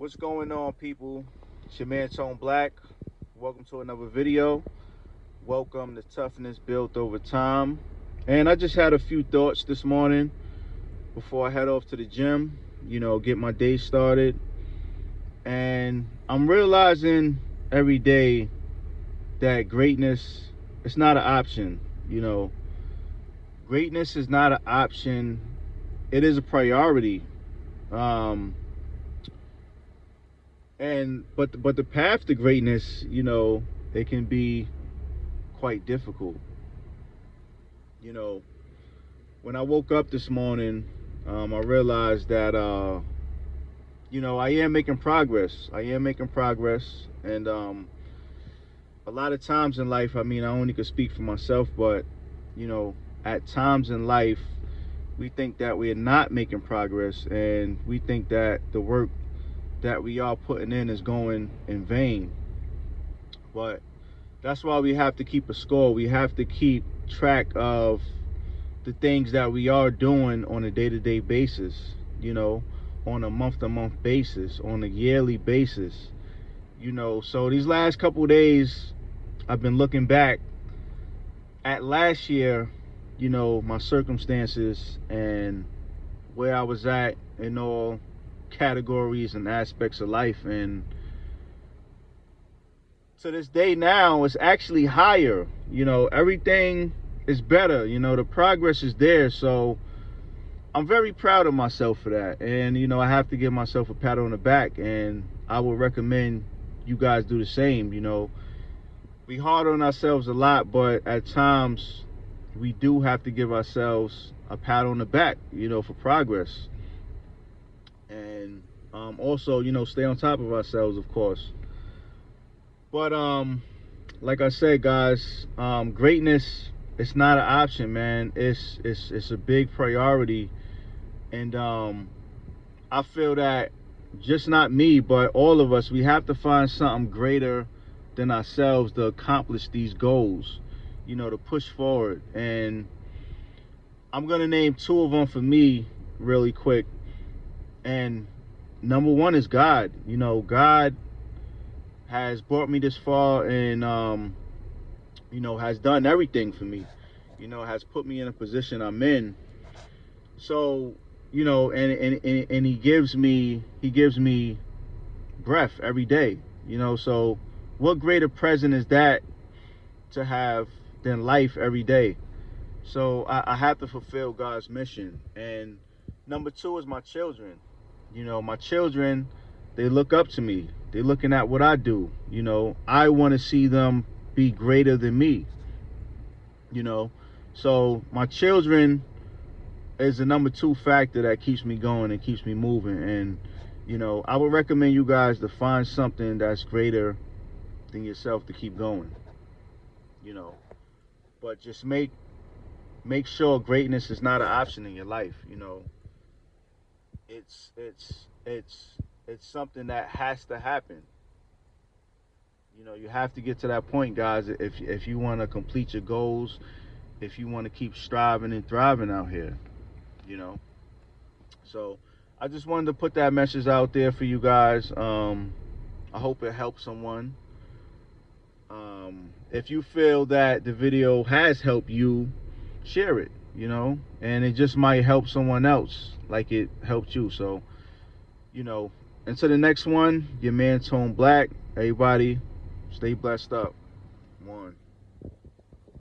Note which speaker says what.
Speaker 1: What's going on, people? It's your man Tone Black. Welcome to another video. Welcome to Toughness.Buit.Overtime. And I just had a few thoughts this morning before I head off to the gym, get my day started. And I'm realizing every day that greatness is not an option. Greatness is not an option. It is a priority. But the path to greatness, it can be quite difficult. When I woke up this morning, I realized that I am making progress. And a lot of times in life, I only could speak for myself, but at times in life, we think that we're not making progress, and we think that the work that we are putting in is going in vain. But that's why we have to keep a score. We have to keep track of the things that we are doing on a day-to-day basis, on a month-to-month basis, on a yearly basis. So these last couple of days, I've been looking back at last year, my circumstances and where I was at in all categories and aspects of life, and to this day now it's actually higher. Everything is better. The progress is there. So I'm very proud of myself for that, and I have to give myself a pat on the back, and I would recommend you guys do the same. We hard on ourselves a lot, but at times we do have to give ourselves a pat on the back, for progress. And also, stay on top of ourselves, of course. But like I said, guys, greatness, it's not an option, man. It's a big priority. And I feel that just not me, but all of us, we have to find something greater than ourselves to accomplish these goals, to push forward. And I'm gonna name two of them for me really quick. And number one is God. God has brought me this far, and has done everything for me. Has put me in a position I'm in. So, and he gives me breath every day. So what greater present is that to have than life every day? So I have to fulfill God's mission. And number two is my children. My children, they look up to me. They're looking at what I do. I want to see them be greater than me. So my children is the number two factor that keeps me going and keeps me moving. And I would recommend you guys to find something that's greater than yourself to keep going. But just make sure greatness is not an option in your life. It's something that has to happen. You have to get to that point, guys, if you want to complete your goals, if you want to keep striving and thriving out here. So I just wanted to put that message out there for you guys. I hope it helps someone. If you feel that the video has helped you, share it, and it just might help someone else like it helped you. So, until the next one, your man Tone Black. Everybody, stay blessed up. One.